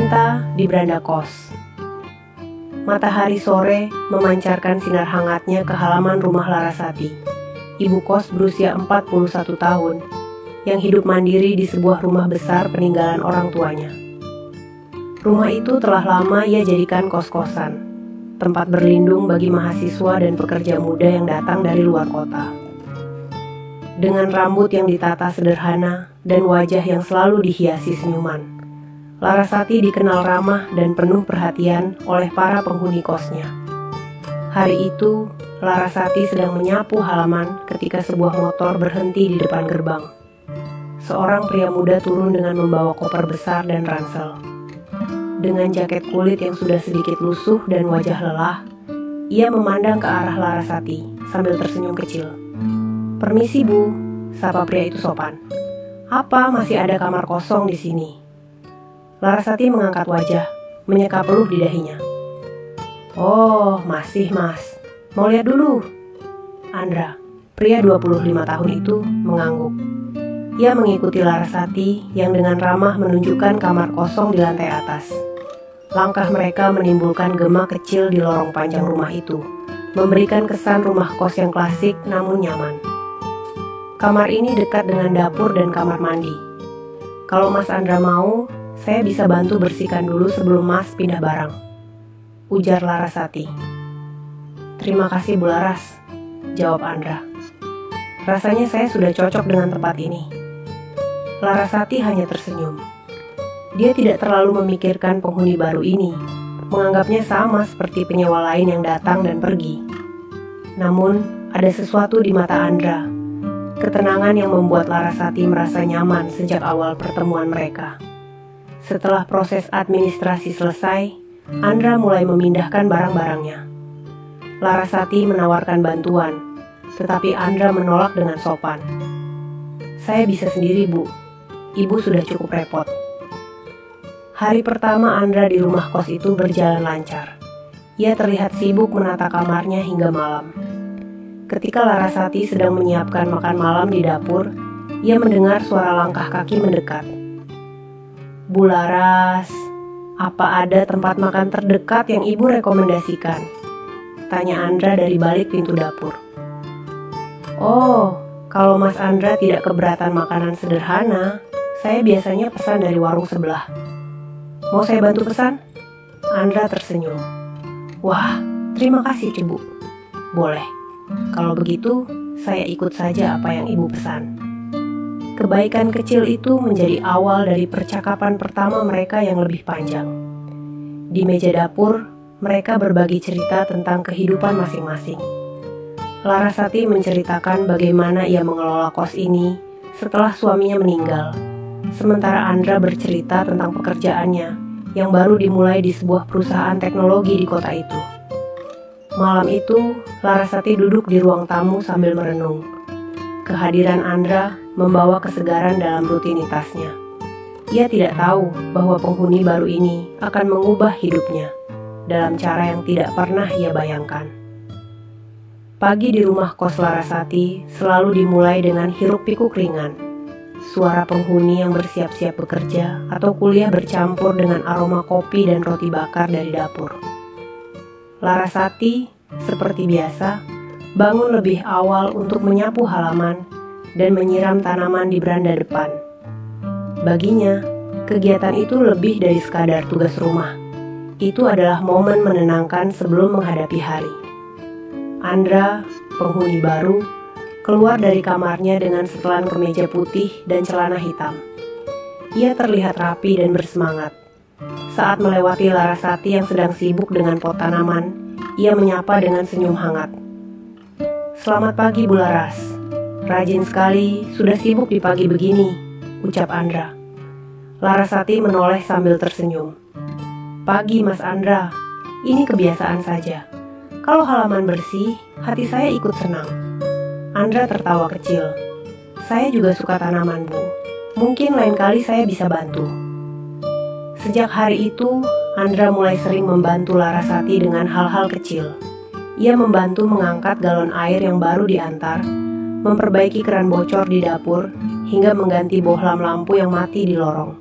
Cinta di beranda kos. Matahari sore memancarkan sinar hangatnya ke halaman rumah Larasati, ibu kos berusia 41 tahun, yang hidup mandiri di sebuah rumah besar peninggalan orang tuanya. Rumah itu telah lama ia jadikan kos-kosan, tempat berlindung bagi mahasiswa dan pekerja muda yang datang dari luar kota. Dengan rambut yang ditata sederhana dan wajah yang selalu dihiasi senyuman, Larasati dikenal ramah dan penuh perhatian oleh para penghuni kosnya. Hari itu, Larasati sedang menyapu halaman ketika sebuah motor berhenti di depan gerbang. Seorang pria muda turun dengan membawa koper besar dan ransel. Dengan jaket kulit yang sudah sedikit lusuh dan wajah lelah, ia memandang ke arah Larasati sambil tersenyum kecil. "Permisi, Bu," sapa pria itu sopan. "Apa masih ada kamar kosong di sini?" Larasati mengangkat wajah, menyeka peluh di dahinya. "Oh, masih, Mas. Mau lihat dulu?" Andra, pria 25 tahun itu, mengangguk. Ia mengikuti Larasati yang dengan ramah menunjukkan kamar kosong di lantai atas. Langkah mereka menimbulkan gema kecil di lorong panjang rumah itu, memberikan kesan rumah kos yang klasik namun nyaman. Kamar ini dekat dengan dapur dan kamar mandi. "Kalau Mas Andra mau, saya bisa bantu bersihkan dulu sebelum Mas pindah barang," ujar Larasati. "Terima kasih, Bu Laras," jawab Andra. "Rasanya saya sudah cocok dengan tempat ini." Larasati hanya tersenyum. Dia tidak terlalu memikirkan penghuni baru ini, menganggapnya sama seperti penyewa lain yang datang dan pergi. Namun, ada sesuatu di mata Andra, ketenangan yang membuat Larasati merasa nyaman sejak awal pertemuan mereka. Setelah proses administrasi selesai, Andra mulai memindahkan barang-barangnya. Larasati menawarkan bantuan, tetapi Andra menolak dengan sopan. "Saya bisa sendiri, Bu. Ibu sudah cukup repot." Hari pertama Andra di rumah kos itu berjalan lancar. Ia terlihat sibuk menata kamarnya hingga malam. Ketika Larasati sedang menyiapkan makan malam di dapur, ia mendengar suara langkah kaki mendekat. "Bu Laras, apa ada tempat makan terdekat yang Ibu rekomendasikan?" tanya Andra dari balik pintu dapur. "Oh, kalau Mas Andra tidak keberatan makanan sederhana, saya biasanya pesan dari warung sebelah. Mau saya bantu pesan?" Andra tersenyum. "Wah, terima kasih, Bu. Boleh. Kalau begitu, saya ikut saja apa yang Ibu pesan." Kebaikan kecil itu menjadi awal dari percakapan pertama mereka yang lebih panjang. Di meja dapur, mereka berbagi cerita tentang kehidupan masing-masing. Larasati menceritakan bagaimana ia mengelola kos ini setelah suaminya meninggal, sementara Andra bercerita tentang pekerjaannya yang baru dimulai di sebuah perusahaan teknologi di kota itu. Malam itu, Larasati duduk di ruang tamu sambil merenung. Kehadiran Andra membawa kesegaran dalam rutinitasnya. Ia tidak tahu bahwa penghuni baru ini akan mengubah hidupnya dalam cara yang tidak pernah ia bayangkan. Pagi di rumah kos Larasati selalu dimulai dengan hiruk-pikuk ringan. Suara penghuni yang bersiap-siap bekerja atau kuliah bercampur dengan aroma kopi dan roti bakar dari dapur. Larasati, seperti biasa, bangun lebih awal untuk menyapu halaman dan menyiram tanaman di beranda depan. Baginya, kegiatan itu lebih dari sekadar tugas rumah. Itu adalah momen menenangkan sebelum menghadapi hari. Andra, penghuni baru, keluar dari kamarnya dengan setelan kemeja putih dan celana hitam. Ia terlihat rapi dan bersemangat. Saat melewati Larasati yang sedang sibuk dengan pot tanaman, ia menyapa dengan senyum hangat. "Selamat pagi, Bu Laras. Rajin sekali, sudah sibuk di pagi begini," ucap Andra. Larasati menoleh sambil tersenyum. "Pagi, Mas Andra. Ini kebiasaan saja. Kalau halaman bersih, hati saya ikut senang." Andra tertawa kecil. "Saya juga suka tanaman, Bu. Mungkin lain kali saya bisa bantu." Sejak hari itu, Andra mulai sering membantu Larasati dengan hal-hal kecil. Ia membantu mengangkat galon air yang baru diantar, memperbaiki keran bocor di dapur, hingga mengganti bohlam lampu yang mati di lorong.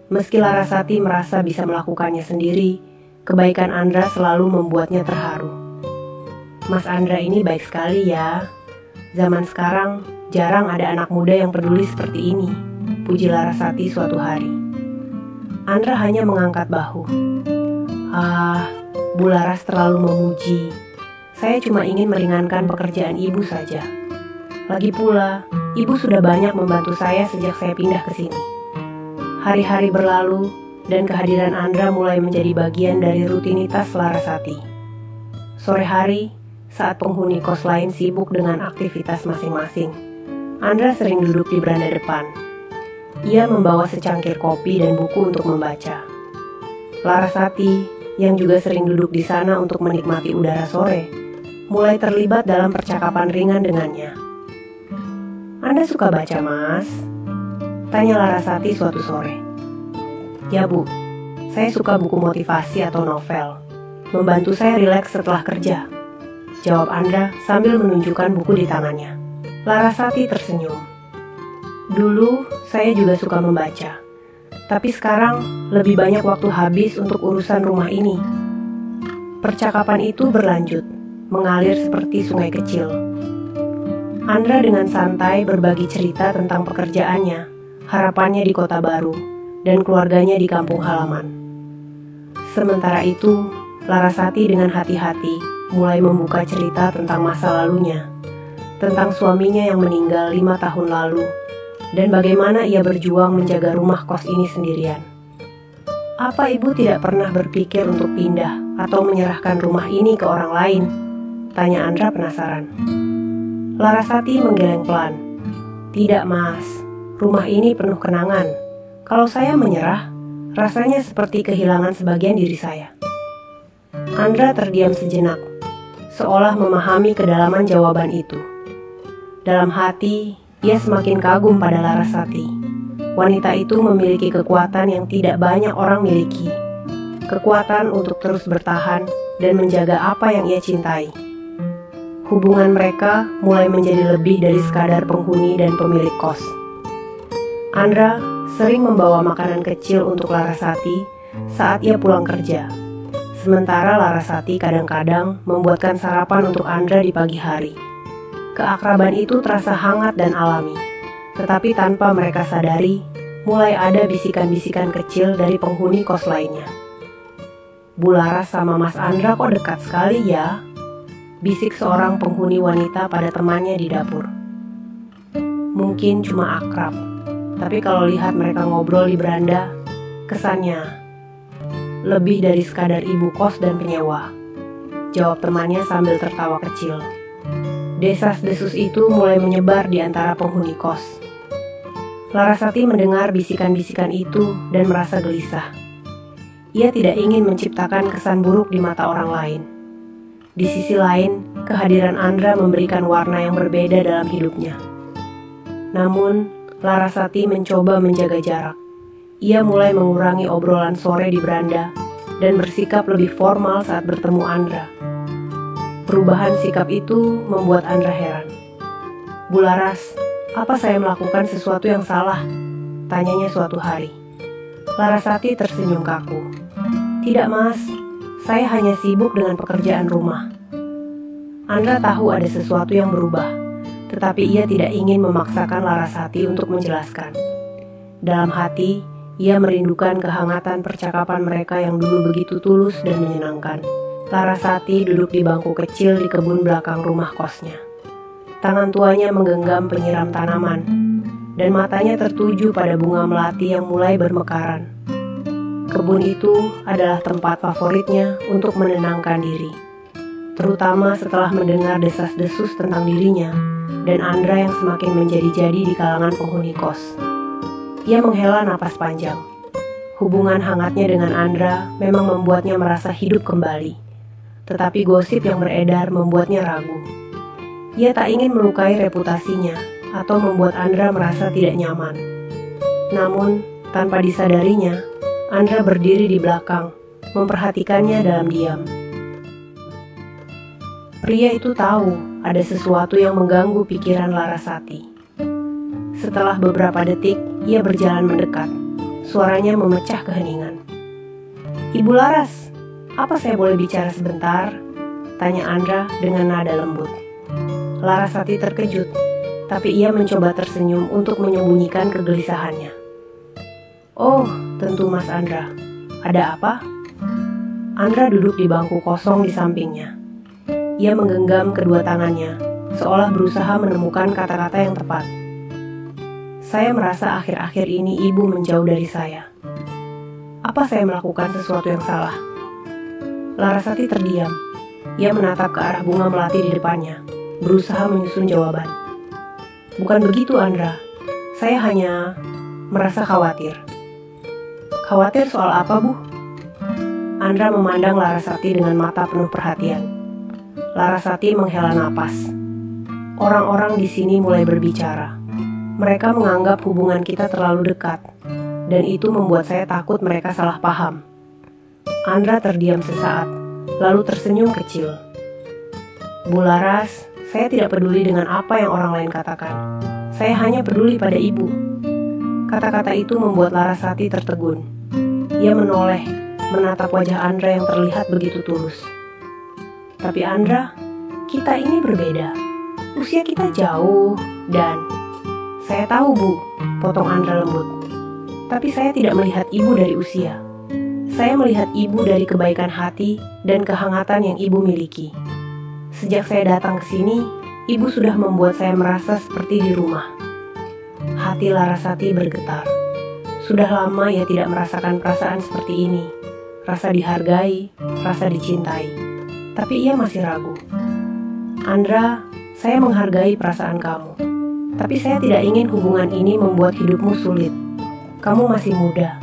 Meski Larasati merasa bisa melakukannya sendiri, kebaikan Andra selalu membuatnya terharu. Mas Andra ini baik sekali ya. Zaman sekarang jarang ada anak muda yang peduli seperti ini, puji Larasati suatu hari. Andra hanya mengangkat bahu. Bu Laras terlalu memuji. Saya cuma ingin meringankan pekerjaan ibu saja. Lagi pula, ibu sudah banyak membantu saya sejak saya pindah ke sini. Hari-hari berlalu, dan kehadiran Andra mulai menjadi bagian dari rutinitas Larasati. Sore hari, saat penghuni kos lain sibuk dengan aktivitas masing-masing, Andra sering duduk di beranda depan. Ia membawa secangkir kopi dan buku untuk membaca. Larasati, yang juga sering duduk di sana untuk menikmati udara sore, mulai terlibat dalam percakapan ringan dengannya. "Anda suka baca, Mas?" tanya Larasati suatu sore. "Ya, Bu. Saya suka buku motivasi atau novel. Membantu saya rileks setelah kerja," jawab Andra sambil menunjukkan buku di tangannya. Larasati tersenyum. "Dulu saya juga suka membaca, tapi sekarang lebih banyak waktu habis untuk urusan rumah ini." Percakapan itu berlanjut, mengalir seperti sungai kecil. Andra dengan santai berbagi cerita tentang pekerjaannya, harapannya di kota baru, dan keluarganya di kampung halaman. Sementara itu, Larasati dengan hati-hati mulai membuka cerita tentang masa lalunya, tentang suaminya yang meninggal 5 tahun lalu, dan bagaimana ia berjuang menjaga rumah kos ini sendirian. "Apa ibu tidak pernah berpikir untuk pindah atau menyerahkan rumah ini ke orang lain?" tanya Andra penasaran. Larasati menggeleng pelan. "Tidak, Mas. Rumah ini penuh kenangan. Kalau saya menyerah, rasanya seperti kehilangan sebagian diri saya." Andra terdiam sejenak, seolah memahami kedalaman jawaban itu. Dalam hati, ia semakin kagum pada Larasati. Wanita itu memiliki kekuatan yang tidak banyak orang miliki. Kekuatan untuk terus bertahan dan menjaga apa yang ia cintai. Hubungan mereka mulai menjadi lebih dari sekadar penghuni dan pemilik kos. Andra sering membawa makanan kecil untuk Larasati saat ia pulang kerja. Sementara Larasati kadang-kadang membuatkan sarapan untuk Andra di pagi hari. Keakraban itu terasa hangat dan alami, tetapi tanpa mereka sadari, mulai ada bisikan-bisikan kecil dari penghuni kos lainnya. "Bu Laras sama Mas Andra kok dekat sekali ya?" bisik seorang penghuni wanita pada temannya di dapur. "Mungkin cuma akrab, tapi kalau lihat mereka ngobrol di beranda, kesannya lebih dari sekadar ibu kos dan penyewa," jawab temannya sambil tertawa kecil. Desas-desus itu mulai menyebar di antara penghuni kos. Larasati mendengar bisikan-bisikan itu dan merasa gelisah. Ia tidak ingin menciptakan kesan buruk di mata orang lain. Di sisi lain, kehadiran Andra memberikan warna yang berbeda dalam hidupnya. Namun, Larasati mencoba menjaga jarak. Ia mulai mengurangi obrolan sore di beranda dan bersikap lebih formal saat bertemu Andra. Perubahan sikap itu membuat Andra heran. "Bu Laras, apa saya melakukan sesuatu yang salah?" tanyanya suatu hari. Larasati tersenyum kaku. "Tidak, Mas. Saya hanya sibuk dengan pekerjaan rumah." Andra tahu ada sesuatu yang berubah, tetapi ia tidak ingin memaksakan Larasati untuk menjelaskan. Dalam hati, ia merindukan kehangatan percakapan mereka yang dulu begitu tulus dan menyenangkan. Larasati duduk di bangku kecil di kebun belakang rumah kosnya. Tangan tuanya menggenggam penyiram tanaman, dan matanya tertuju pada bunga melati yang mulai bermekaran. Kebun itu adalah tempat favoritnya untuk menenangkan diri, terutama setelah mendengar desas-desus tentang dirinya dan Andra yang semakin menjadi-jadi di kalangan penghuni kos. Ia menghela napas panjang. Hubungan hangatnya dengan Andra memang membuatnya merasa hidup kembali, tetapi gosip yang beredar membuatnya ragu. Ia tak ingin melukai reputasinya atau membuat Andra merasa tidak nyaman. Namun, tanpa disadarinya, Andra berdiri di belakang, memperhatikannya dalam diam. Pria itu tahu ada sesuatu yang mengganggu pikiran Larasati. Setelah beberapa detik, ia berjalan mendekat, Suaranya memecah keheningan. "Ibu Laras, apa saya boleh bicara sebentar?" tanya Andra dengan nada lembut. Larasati terkejut, tapi ia mencoba tersenyum untuk menyembunyikan kegelisahannya. "Oh, tentu Mas Andra. Ada apa?" Andra duduk di bangku kosong di sampingnya. Ia menggenggam kedua tangannya, seolah berusaha menemukan kata-kata yang tepat. "Saya merasa akhir-akhir ini ibu menjauh dari saya. Apa saya melakukan sesuatu yang salah?" Larasati terdiam. Ia menatap ke arah bunga melati di depannya, berusaha menyusun jawaban. "Bukan begitu, Andra. Saya hanya merasa khawatir." "Khawatir soal apa, Bu?" Andra memandang Larasati dengan mata penuh perhatian. Larasati menghela napas. Orang-orang di sini mulai berbicara. Mereka menganggap hubungan kita terlalu dekat, dan itu membuat saya takut mereka salah paham. Andra terdiam sesaat, lalu tersenyum kecil. "Bu Laras, saya tidak peduli dengan apa yang orang lain katakan. Saya hanya peduli pada ibu." Kata-kata itu membuat Larasati tertegun. Ia menoleh, menatap wajah Andra yang terlihat begitu tulus. "Tapi Andra, kita ini berbeda. Usia kita jauh dan..." "Saya tahu, Bu," potong Andra lembut. "Tapi saya tidak melihat ibu dari usia. Saya melihat ibu dari kebaikan hati dan kehangatan yang ibu miliki. Sejak saya datang ke sini, ibu sudah membuat saya merasa seperti di rumah." Hati Larasati bergetar. Sudah lama ia tidak merasakan perasaan seperti ini. Rasa dihargai, rasa dicintai. Tapi ia masih ragu. "Andra, saya menghargai perasaan kamu. Tapi saya tidak ingin hubungan ini membuat hidupmu sulit. Kamu masih muda.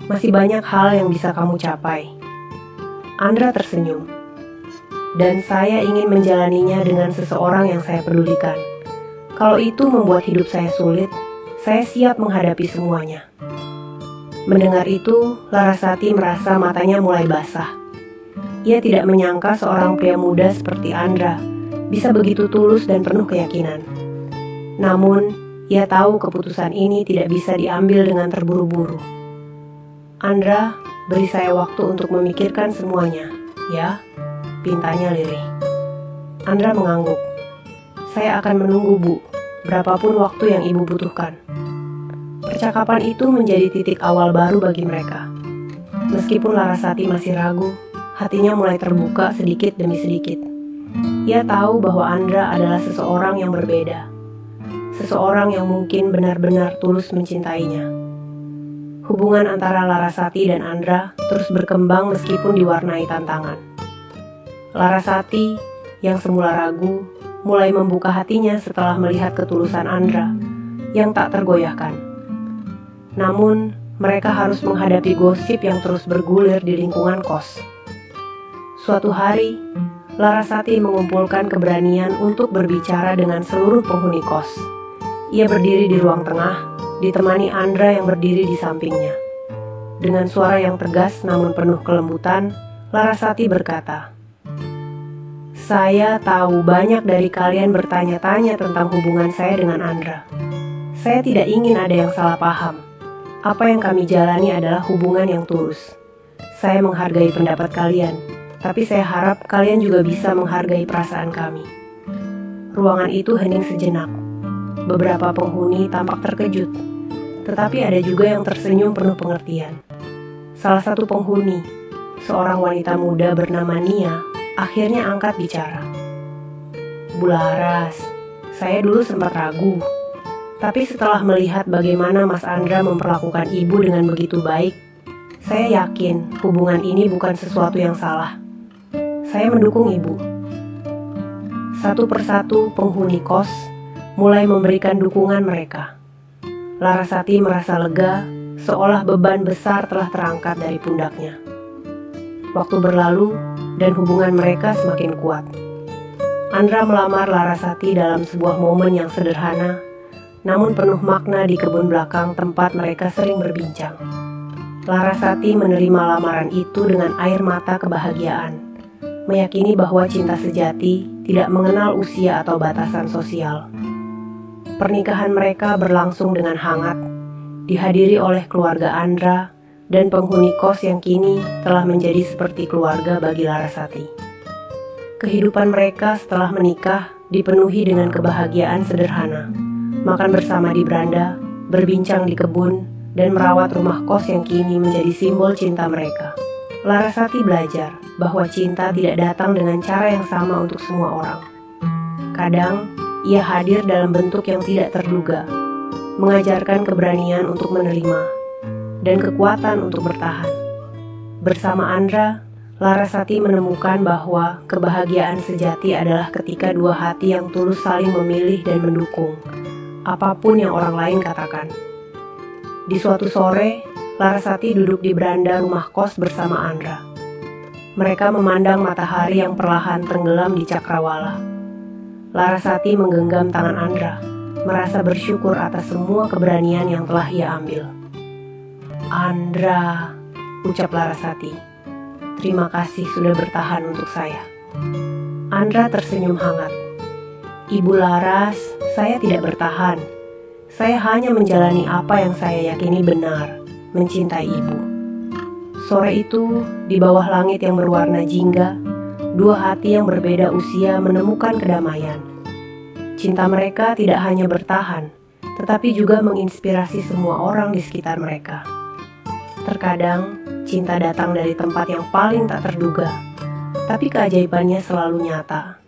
Masih banyak hal yang bisa kamu capai." Andra tersenyum. "Dan saya ingin menjalaninya dengan seseorang yang saya pedulikan. Kalau itu membuat hidup saya sulit, saya siap menghadapi semuanya." Mendengar itu, Larasati merasa matanya mulai basah. Ia tidak menyangka seorang pria muda seperti Andra bisa begitu tulus dan penuh keyakinan. Namun, ia tahu keputusan ini tidak bisa diambil dengan terburu-buru. "Andra, beri saya waktu untuk memikirkan semuanya, ya?" pintanya lirih. Andra mengangguk. "Saya akan menunggu, Bu, berapapun waktu yang ibu butuhkan." Percakapan itu menjadi titik awal baru bagi mereka. Meskipun Larasati masih ragu, hatinya mulai terbuka sedikit demi sedikit. Ia tahu bahwa Andra adalah seseorang yang berbeda. Seseorang yang mungkin benar-benar tulus mencintainya. Hubungan antara Larasati dan Andra terus berkembang meskipun diwarnai tantangan. Larasati, yang semula ragu, mulai membuka hatinya setelah melihat ketulusan Andra yang tak tergoyahkan. Namun, mereka harus menghadapi gosip yang terus bergulir di lingkungan kos. Suatu hari, Larasati mengumpulkan keberanian untuk berbicara dengan seluruh penghuni kos. Ia berdiri di ruang tengah, ditemani Andra yang berdiri di sampingnya. Dengan suara yang tegas namun penuh kelembutan, Larasati berkata, "Saya tahu banyak dari kalian bertanya-tanya tentang hubungan saya dengan Andra. Saya tidak ingin ada yang salah paham. Apa yang kami jalani adalah hubungan yang tulus. Saya menghargai pendapat kalian, tapi saya harap kalian juga bisa menghargai perasaan kami." Ruangan itu hening sejenak. Beberapa penghuni tampak terkejut, tetapi ada juga yang tersenyum penuh pengertian. Salah satu penghuni, seorang wanita muda bernama Nia, akhirnya angkat bicara. "Bu Laras, saya dulu sempat ragu. Tapi setelah melihat bagaimana Mas Andra memperlakukan ibu dengan begitu baik, saya yakin hubungan ini bukan sesuatu yang salah. Saya mendukung ibu." Satu persatu penghuni kos mulai memberikan dukungan mereka. Larasati merasa lega, seolah beban besar telah terangkat dari pundaknya. Waktu berlalu dan hubungan mereka semakin kuat. Andra melamar Larasati dalam sebuah momen yang sederhana, namun penuh makna di kebun belakang tempat mereka sering berbincang. Larasati menerima lamaran itu dengan air mata kebahagiaan, meyakini bahwa cinta sejati tidak mengenal usia atau batasan sosial. Pernikahan mereka berlangsung dengan hangat, dihadiri oleh keluarga Andra dan penghuni kos yang kini telah menjadi seperti keluarga bagi Larasati. Kehidupan mereka setelah menikah dipenuhi dengan kebahagiaan sederhana, makan bersama di beranda, berbincang di kebun, dan merawat rumah kos yang kini menjadi simbol cinta mereka. Larasati belajar bahwa cinta tidak datang dengan cara yang sama untuk semua orang. Kadang, ia hadir dalam bentuk yang tidak terduga, mengajarkan keberanian untuk menerima, dan kekuatan untuk bertahan. Bersama Andra, Larasati menemukan bahwa kebahagiaan sejati adalah ketika dua hati yang tulus saling memilih dan mendukung, apapun yang orang lain katakan. Di suatu sore, Larasati duduk di beranda rumah kos bersama Andra. Mereka memandang matahari yang perlahan tenggelam di cakrawala. Larasati menggenggam tangan Andra, merasa bersyukur atas semua keberanian yang telah ia ambil. "Andra," ucap Larasati, "terima kasih sudah bertahan untuk saya." Andra tersenyum hangat. "Ibu Laras, saya tidak bertahan. Saya hanya menjalani apa yang saya yakini benar, mencintai ibu." Sore itu, di bawah langit yang berwarna jingga, dua hati yang berbeda usia menemukan kedamaian. Cinta mereka tidak hanya bertahan, tetapi juga menginspirasi semua orang di sekitar mereka. Terkadang, cinta datang dari tempat yang paling tak terduga, tapi keajaibannya selalu nyata.